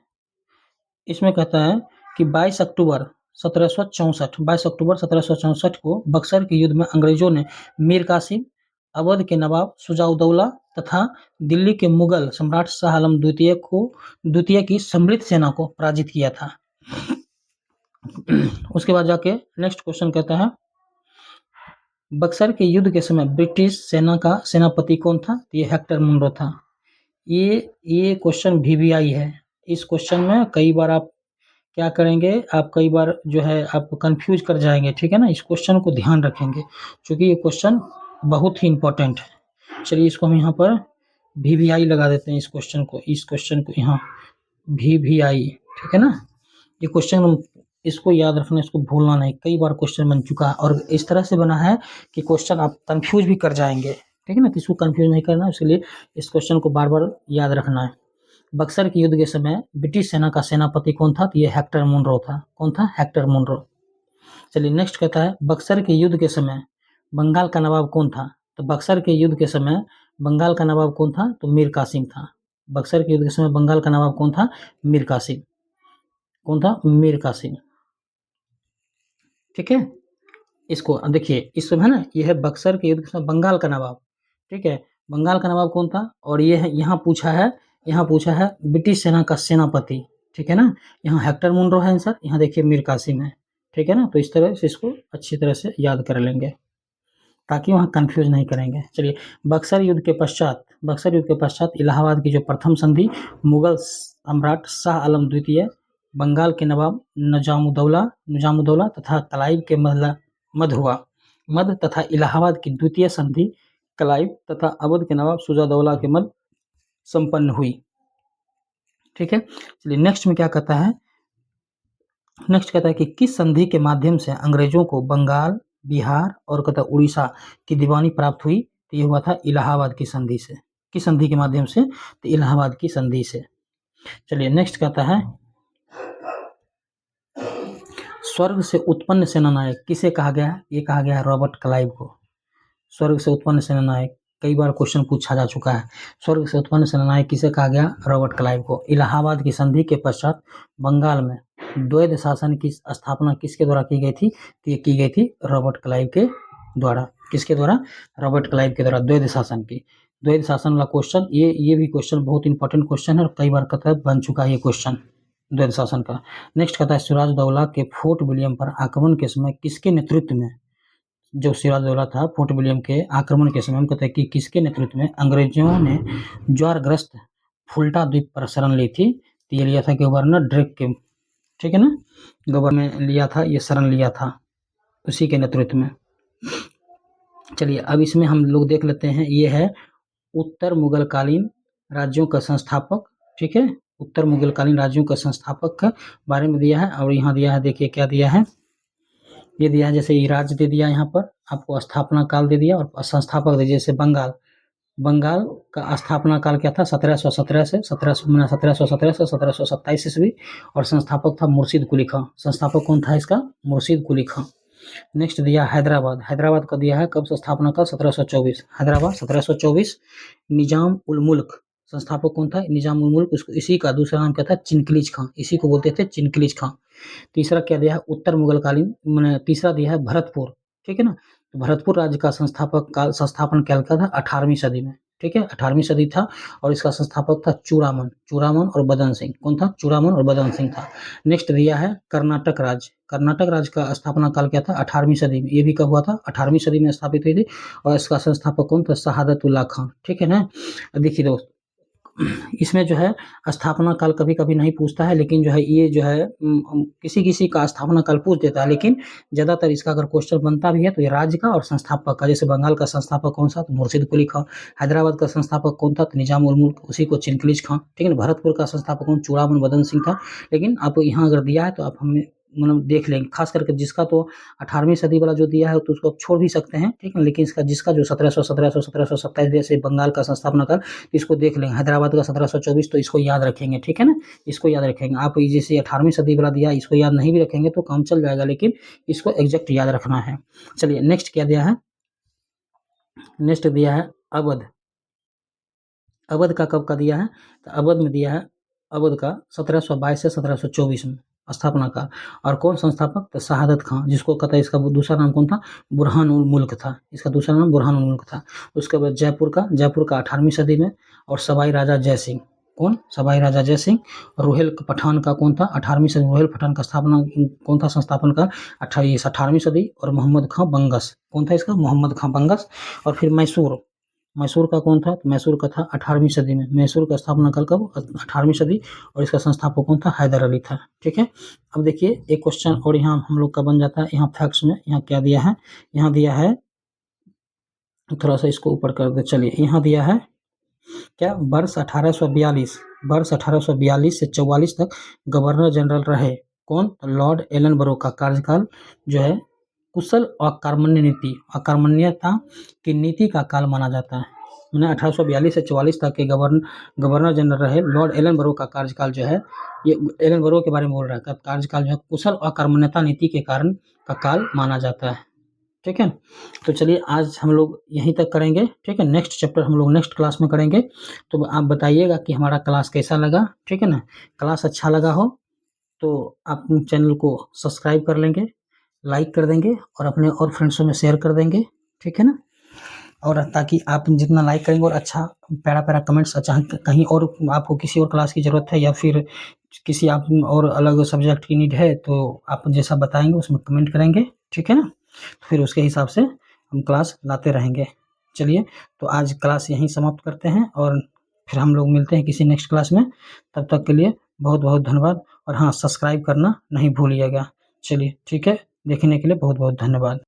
इसमें कहता है कि 22 अक्टूबर 1764 को बक्सर के युद्ध में अंग्रेजों ने मीर कासिम, अवध के नवाब शुजाउद्दौला तथा दिल्ली के मुगल सम्राट शाह आलम द्वितीय की सम्मिलित सेना को पराजित किया था। उसके बाद जाके नेक्स्ट क्वेश्चन कहता है बक्सर के युद्ध के समय ब्रिटिश सेना का सेनापति कौन था? ये हेक्टर मुनरो था। ये क्वेश्चन वीवीआई है। इस क्वेश्चन में कई बार आप क्या करेंगे, आप कई बार जो है आप कंफ्यूज कर जाएंगे, ठीक है ना। इस क्वेश्चन को ध्यान रखेंगे क्योंकि ये क्वेश्चन बहुत ही इंपॉर्टेंट है। चलिए इसको हम यहाँ पर वीवीआई लगा देते हैं, इस क्वेश्चन को यहाँ वीवीआई, ठीक है ना। ये क्वेश्चन इसको याद रखना, इसको भूलना नहीं। कई बार क्वेश्चन बन चुका है और इस तरह से बना है कि क्वेश्चन आप कंफ्यूज भी कर जाएंगे, ठीक है ना। किसी को कंफ्यूज नहीं करना, इसलिए इस क्वेश्चन को बार बार याद रखना है। बक्सर के युद्ध के समय ब्रिटिश सेना का सेनापति कौन था? तो ये हेक्टर मुनरो था। कौन था? Hector Munro. चलिए नेक्स्ट कहता है, बक्सर के युद्ध के समय बंगाल का नवाब कौन था? तो बक्सर के युद्ध के समय बंगाल का नवाब कौन था? तो मीर कासिम था। बक्सर के युद्ध के समय बंगाल का नवाब कौन था? मीर कासिम। कौन था? मीर कासिम। ठीक है, इसको देखिए, इस समय है ना, ये है बक्सर के युद्ध के समय बंगाल का नवाब, ठीक है। बंगाल का नवाब कौन था? और ये है, यहाँ पूछा है ब्रिटिश सेना का सेनापति, ठीक है ना। यहाँ हेक्टर मुनरो है आंसर, यहाँ देखिए मीर कासिम है, ठीक है ना। तो इस तरह से इसको अच्छी तरह से याद कर लेंगे ताकि वहाँ कंफ्यूज नहीं करेंगे। चलिए, बक्सर युद्ध के पश्चात इलाहाबाद की जो प्रथम संधि मुगल सम्राट शाह आलम द्वितीय, बंगाल के नवाब निजामुद्दौला तथा क्लाइव के मध्य हुआ। मध्य तथा इलाहाबाद की द्वितीय संधि क्लाइव तथा अवध के नवाब शुजाउद्दौला के मध्य संपन्न हुई, ठीक है। चलिए नेक्स्ट में क्या कहता है, नेक्स्ट कहता है कि किस संधि के माध्यम से अंग्रेजों को बंगाल, बिहार और कहता उड़ीसा की दीवानी प्राप्त हुई? तो ये हुआ था इलाहाबाद की संधि से। किस संधि के माध्यम से? तो इलाहाबाद की संधि से। चलिए नेक्स्ट कहता है, स्वर्ग से उत्पन्न सेनानायक किसे कहा गया? ये कहा गया है रॉबर्ट क्लाइव को। स्वर्ग से उत्पन्न सेनानायक कई बार क्वेश्चन पूछा जा चुका है। स्वर्ग से उत्पन्न सेनानायक किसे कहा गया? रॉबर्ट क्लाइव को। इलाहाबाद की संधि के पश्चात बंगाल में द्वैध शासन की स्थापना किसके द्वारा की गई थी? तो ये की गई थी रॉबर्ट क्लाइव के द्वारा। किसके द्वारा? रॉबर्ट क्लाइव के द्वारा द्वैध शासन की। द्वैध शासन वाला क्वेश्चन, ये भी क्वेश्चन बहुत इंपॉर्टेंट क्वेश्चन है और कई बार कतः बन चुका है ये क्वेश्चन द्वैध शासन का। नेक्स्ट कहता है, सिराजउद्दौला के फोर्ट विलियम पर आक्रमण के समय किसके नेतृत्व में, जो सिराजउद्दौला था फोर्ट विलियम के आक्रमण के समय, हम कहते हैं कि किसके नेतृत्व में अंग्रेजों ने ज्वारग्रस्त फुल्टा द्वीप पर शरण ली थी? तो ये लिया था गवर्नर ड्रेक के, ठीक है ना, गवर्नर में लिया था, ये शरण लिया था उसी के नेतृत्व में। चलिए अब इसमें हम लोग देख लेते हैं, ये है उत्तर मुगलकालीन राज्यों का संस्थापक, ठीक है। उत्तर मुगलकालीन राज्यों का संस्थापक के बारे में दिया है और यहाँ दिया है, देखिए क्या दिया है, ये दिया है जैसे ये राज्य दे दिया, यहाँ पर आपको स्थापना काल दे दिया और संस्थापक दे, जैसे बंगाल का स्थापना काल क्या था? 1717 से 1727 ईस्वी और संस्थापक था मुर्शिद कुली खां। संस्थापक कौन था इसका? मुर्शिद कुली खां। नेक्स्ट दिया हैदराबाद का दिया है, कब स्थापना का? 1724। हैदराबाद 1724। निजाम उल मुल्क, संस्थापक कौन था? निजाम उल मुल्क। इसी का दूसरा नाम क्या था? चिनकलीज खां, इसी को बोलते थे चिनकलीज खां। तीसरा क्या दिया है? उत्तर मुगलकालीन, मैंने तीसरा दिया है भरतपुर, ठीक है ना। तो भरतपुर राज्य का संस्थापन क्या था? 18वीं सदी में, ठीक है, 18वीं सदी था और इसका संस्थापक था चूड़ामन और बदन सिंह। कौन था? चूड़ामन और बदन सिंह था। नेक्स्ट दिया है कर्नाटक राज्य का स्थापना काल क्या था? 18वीं सदी में। ये भी कब हुआ था? 18वीं सदी में स्थापित हुई थी और इसका संस्थापक कौन था? शहादतुल्ला खां, ठीक है ना। देखिए दोस्त, इसमें जो है स्थापना काल कभी कभी नहीं पूछता है, लेकिन जो है ये जो है किसी का स्थापना काल पूछ देता है, लेकिन ज़्यादातर इसका अगर क्वेश्चन बनता भी है तो ये राज्य का और संस्थापक का। जैसे बंगाल का संस्थापक कौन सा? तो मुर्शिद कुली खां। हैदराबाद का संस्थापक कौन था? तो निजाम उल मुल्क, उसी को चिनकलीज खां, ठीक है ना। भरतपुर का संस्थापक कौन? चूड़ामन बदन सिंह था। लेकिन आपको यहाँ अगर दिया है तो आप हमें मतलब देख लेंगे, खास करके जिसका तो 18वीं सदी वाला जो दिया है तो उसको आप छोड़ भी सकते हैं, ठीक है। लेकिन जिसका जो 1727 जैसे बंगाल का संस्थापना काल, इसको देख लेंगे। हैदराबाद का 1724, तो इसको याद रखेंगे, ठीक है ना, इसको याद रखेंगे। आप जैसे 18वीं सदी वाला दिया, इसको याद नहीं भी रखेंगे तो काम चल जाएगा, लेकिन इसको एग्जैक्ट याद रखना है। चलिए नेक्स्ट क्या दिया है? नेक्स्ट दिया है अवध का कब का दिया है? तो अवध में दिया है, अवध का 1722 से 1724 में स्थापना का। और कौन संस्थापक? तो शहादत खां, जिसको कहता है, इसका दूसरा नाम कौन था? बुरहान उल मुल्क था। इसका दूसरा नाम बुरहान उल मुल्क था। उसके बाद जयपुर का 18वीं सदी में। और सवाई राजा जय सिंह, कौन? सवाई राजा जय सिंह। रोहिल पठान का कौन था? 18वीं सदी। रोहिल पठान का स्थापना कौन था? संस्थापन का 18वीं सदी। और मोहम्मद खां बंगस, कौन था इसका? मोहम्मद खां बंगस। और फिर मैसूर का कौन था? तो मैसूर का था 18वीं सदी में। मैसूर का स्थापना कल कब? 18वीं सदी। और इसका संस्थापक कौन था? हैदर अली था, ठीक है। अब देखिए एक क्वेश्चन और यहाँ हम लोग का बन जाता है। यहाँ फैक्ट्स में यहाँ क्या दिया है? यहाँ दिया है, थोड़ा सा इसको ऊपर कर दे, चलिए, यहाँ दिया है क्या? वर्ष 1842 से 44 तक गवर्नर जनरल रहे कौन? लॉर्ड एलनबरो का कार्यकाल जो है कुशल अकार्मण्यता की नीति का काल माना जाता है। 1842 से 44 तक के गवर्नर जनरल रहे लॉर्ड एलनबरो का कार्यकाल जो है, ये एलनबरो के बारे में बोल रहा है, कार्यकाल जो है कुशल अकार्मण्यता नीति के कारण का काल माना जाता है। ठीक है, तो चलिए आज हम लोग यहीं तक करेंगे। ठीक है, नेक्स्ट चैप्टर हम लोग नेक्स्ट क्लास में करेंगे। तो आप बताइएगा कि हमारा क्लास कैसा लगा। ठीक है ना, क्लास अच्छा लगा हो तो आप चैनल को सब्सक्राइब कर लेंगे, लाइक कर देंगे और अपने और फ्रेंड्सों में शेयर कर देंगे। ठीक है ना, और ताकि आप जितना लाइक करेंगे और अच्छा प्यारा कमेंट्स, अच्छा कहीं और आपको किसी और क्लास की ज़रूरत है या फिर किसी आप और अलग सब्जेक्ट की नीड है तो आप जैसा बताएंगे उसमें कमेंट करेंगे। ठीक है ना, तो फिर उसके हिसाब से हम क्लास लाते रहेंगे। चलिए, तो आज क्लास यहीं समाप्त करते हैं और फिर हम लोग मिलते हैं किसी नेक्स्ट क्लास में। तब तक के लिए बहुत बहुत धन्यवाद और हाँ, सब्सक्राइब करना नहीं भूलिएगा। चलिए ठीक है, देखने के लिए बहुत बहुत धन्यवाद।